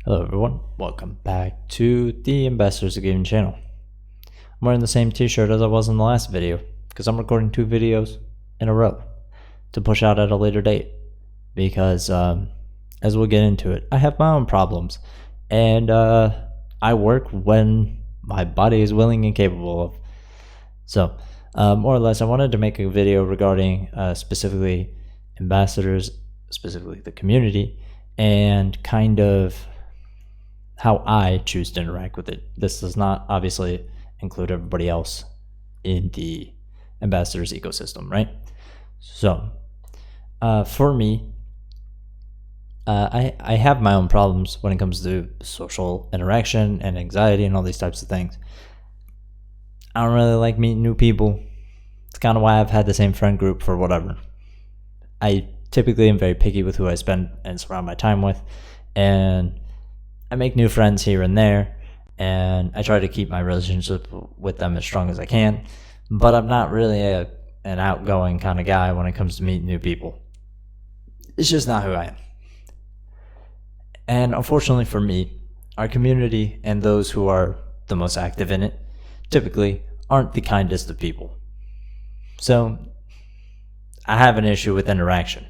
Hello everyone, welcome back to the Ambassadors of Gaming channel. I'm wearing the same t-shirt as I was in the last video because I'm recording 2 videos in a row to push out at a later date because as we'll get into it, I have my own problems and I work when my body is willing and capable of. So more or less I wanted to make a video regarding specifically ambassadors, specifically the community, and kind of how I choose to interact with it. This does not obviously include everybody else in the ambassadors ecosystem, right? So for me, I have my own problems when it comes to social interaction and anxiety and all these types of things. I don't really like meeting new people. It's kind of why I've had the same friend group for whatever. I typically am very picky with who I spend and surround my time with, and I make new friends here and there, and I try to keep my relationship with them as strong as I can, but I'm not really an outgoing kind of guy when it comes to meeting new people. It's just not who I am. And unfortunately for me, our community and those who are the most active in it typically aren't the kindest of people. So I have an issue with interaction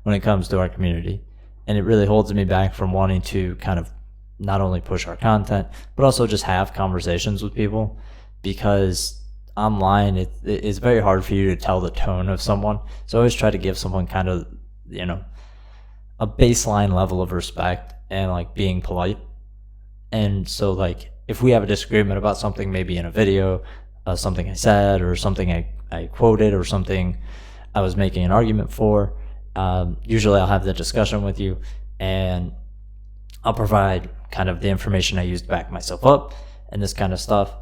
when it comes to our community, and it really holds me back from wanting to kind of not only push our content, but also just have conversations with people, because online it is very hard for you to tell the tone of someone. So I always try to give someone kind of, a baseline level of respect and like being polite. And so like if we have a disagreement about something, maybe in a video, something I said or something I quoted or something I was making an argument for, usually I'll have the discussion with you and I'll provide kind of the information I use to back myself up and this kind of stuff.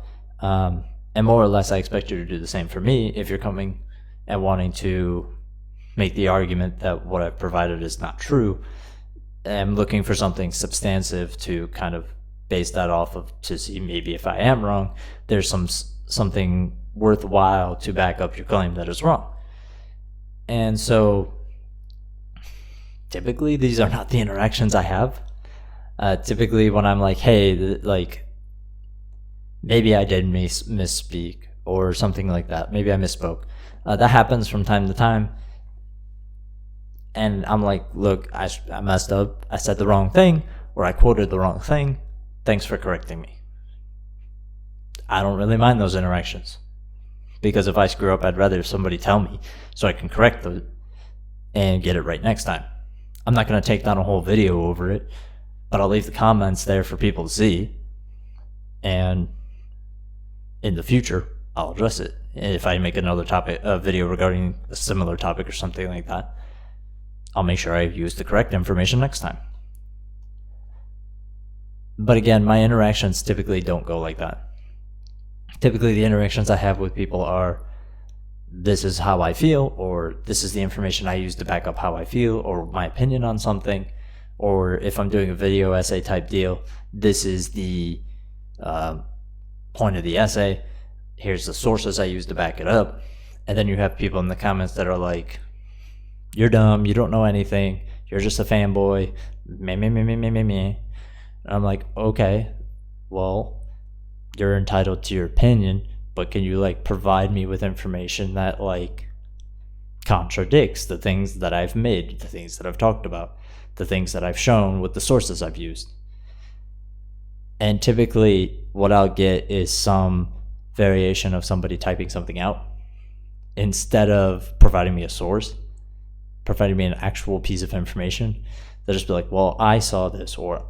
And more or less, I expect you to do the same for me if you're coming and wanting to make the argument that what I've provided is not true. I'm looking for something substantive to kind of base that off of, to see maybe if I am wrong, there's something worthwhile to back up your claim that is wrong. And so typically these are not the interactions I have. Typically when I'm like, hey, like maybe I did misspeak or something like that, maybe I misspoke, that happens from time to time, and I'm like, look, I messed up, I said the wrong thing, or I quoted the wrong thing, thanks for correcting me. I don't really mind those interactions, because if I screw up, I'd rather somebody tell me so I can correct it and get it right next time. I'm not going to take down a whole video over it, but I'll leave the comments there for people to see, and in the future I'll address it if I make another video regarding a similar topic or something like that. I'll make sure I use the correct information next time. But again, my interactions typically don't go like that. Typically the interactions I have with people are, this is how I feel, or this is the information I use to back up how I feel, or my opinion on something. Or if I'm doing a video essay type deal, this is the point of the essay, here's the sources I use to back it up. And then you have people in the comments that are like, you're dumb, you don't know anything, you're just a fanboy, me. And I'm like, okay, well, you're entitled to your opinion, but can you like provide me with information that like contradicts the things that I've made, the things that I've talked about, the things that I've shown with the sources I've used. And typically what I'll get is some variation of somebody typing something out instead of providing me a source, providing me an actual piece of information. They'll just be like, well, I saw this, or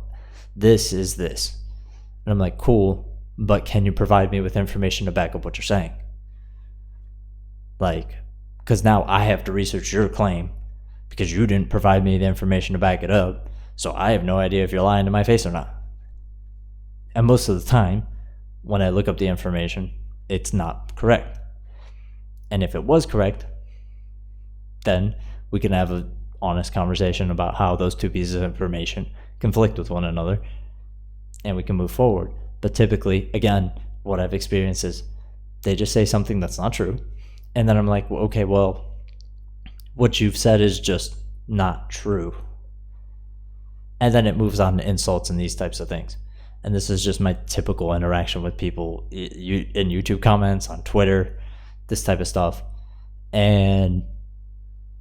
this is this. And I'm like, cool, but can you provide me with information to back up what you're saying? Like, because now I have to research your claim because you didn't provide me the information to back it up, so I have no idea if you're lying to my face or not. And most of the time, when I look up the information, it's not correct. And if it was correct, then we can have an honest conversation about how those 2 pieces of information conflict with one another, and we can move forward. But typically, again, what I've experienced is they just say something that's not true, and then I'm like, well, okay, well, what you've said is just not true. and then it moves on to insults and these types of things. And this is just my typical interaction with people in YouTube comments, on Twitter, this type of stuff. And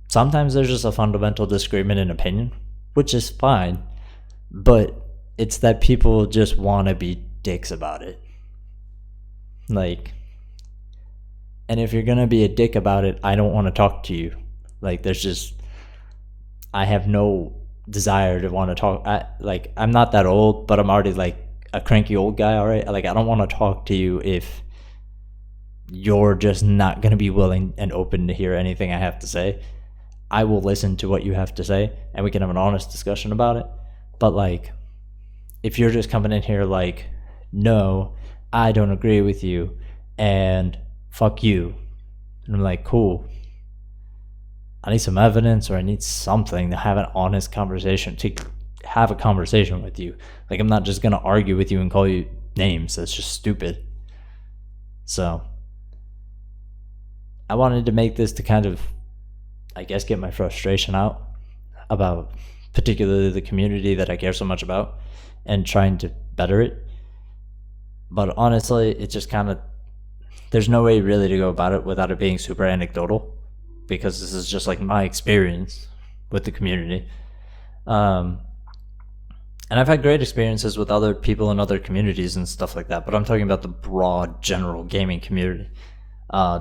sometimes there's just a fundamental disagreement in opinion, which is fine, but it's that people just want to be dicks about it. Like, and if you're going to be a dick about it, I don't want to talk to you. Like, I have no desire to want to talk. I'm not that old, but I'm already like a cranky old guy, all right? Like, I don't want to talk to you if you're just not going to be willing and open to hear anything I have to say. I will listen to what you have to say, and we can have an honest discussion about it. But, like, if you're just coming in here like, no, I don't agree with you, and fuck you, and I'm like, cool, I need some evidence, or I need something to have an honest conversation, to have a conversation with you. Like, I'm not just going to argue with you and call you names. That's just stupid. So I wanted to make this to kind of, I guess, get my frustration out about particularly the community that I care so much about and trying to better it. But honestly, it just kind of, there's no way really to go about it without it being super anecdotal, because this is just like my experience with the community. And I've had great experiences with other people in other communities and stuff like that, but I'm talking about the broad general gaming community.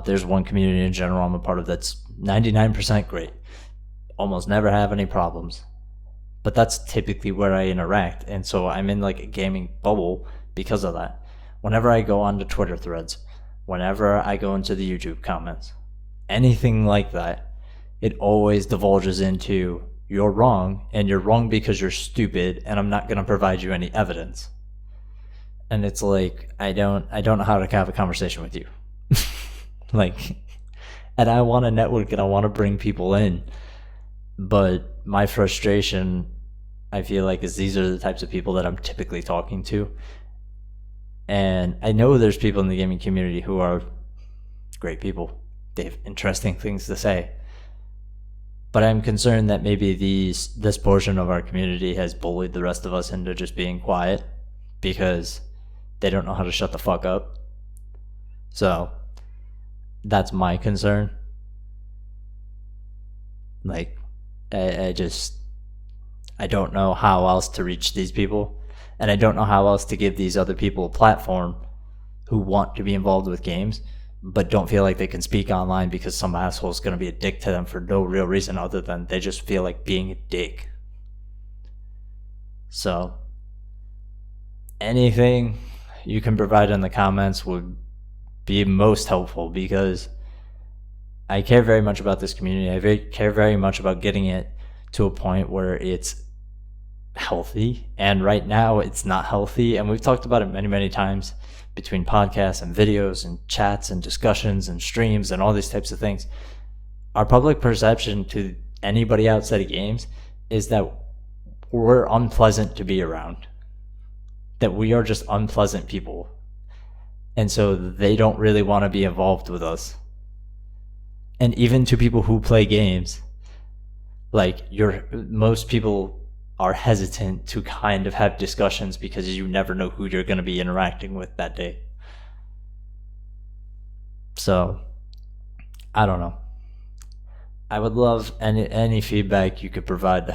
There's one community in general I'm a part of that's 99% great. Almost never have any problems. But that's typically where I interact, and so I'm in like a gaming bubble because of that. Whenever I go onto Twitter threads, whenever I go into the YouTube comments, anything like that, it always divulges into, you're wrong, and you're wrong because you're stupid, and I'm not going to provide you any evidence. And it's like, I don't know how to have a conversation with you. Like, and I want to network and I want to bring people in, but my frustration, I feel like, is these are the types of people that I'm typically talking to. And I know there's people in the gaming community who are great people. They have interesting things to say. But I'm concerned that maybe this portion of our community has bullied the rest of us into just being quiet because they don't know how to shut the fuck up. So that's my concern. Like, I don't know how else to reach these people, and I don't know how else to give these other people a platform who want to be involved with games but don't feel like they can speak online because some asshole is going to be a dick to them for no real reason other than they just feel like being a dick. So anything you can provide in the comments would be most helpful, because I care very much about this community. I care very much about getting it to a point where it's healthy, and right now it's not healthy, and we've talked about it many, many times between podcasts and videos and chats and discussions and streams and all these types of things. Our public perception to anybody outside of games is that we're unpleasant to be around, that we are just unpleasant people, and so they don't really want to be involved with us. And even to people who play games, like, most people are hesitant to kind of have discussions because you never know who you're going to be interacting with that day. So I don't know. I would love any feedback you could provide to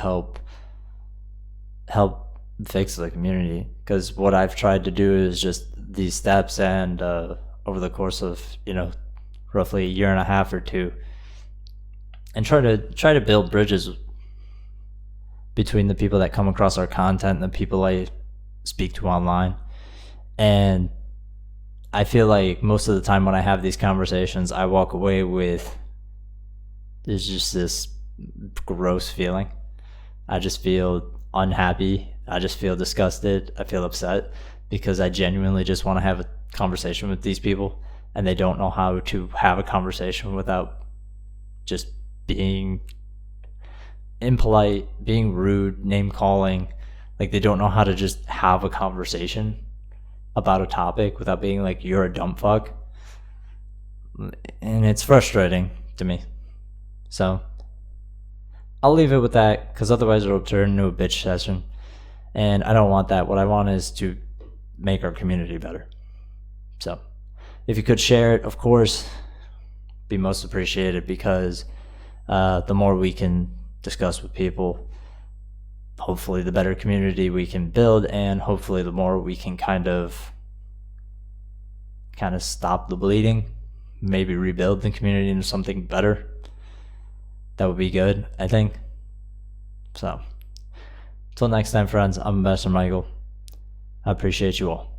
help fix the community, because what I've tried to do is just these steps, and over the course of roughly a year and a half or two, and try to build bridges between the people that come across our content and the people I speak to online. And I feel like most of the time when I have these conversations, I walk away with, there's just this gross feeling. I just feel unhappy. I just feel disgusted. I feel upset because I genuinely just want to have a conversation with these people, and they don't know how to have a conversation without just being impolite, being rude, name calling. Like, they don't know how to just have a conversation about a topic without being like, you're a dumb fuck. And it's frustrating to me. So I'll leave it with that, because otherwise it'll turn into a bitch session. And I don't want that. What I want is to make our community better. So if you could share it, of course, be most appreciated, because the more we can discuss with people, hopefully the better community we can build, and hopefully the more we can kind of stop the bleeding, maybe rebuild the community into something better. That would be good, I think. So until next time, friends, I'm Ambassador Michael. I appreciate you all.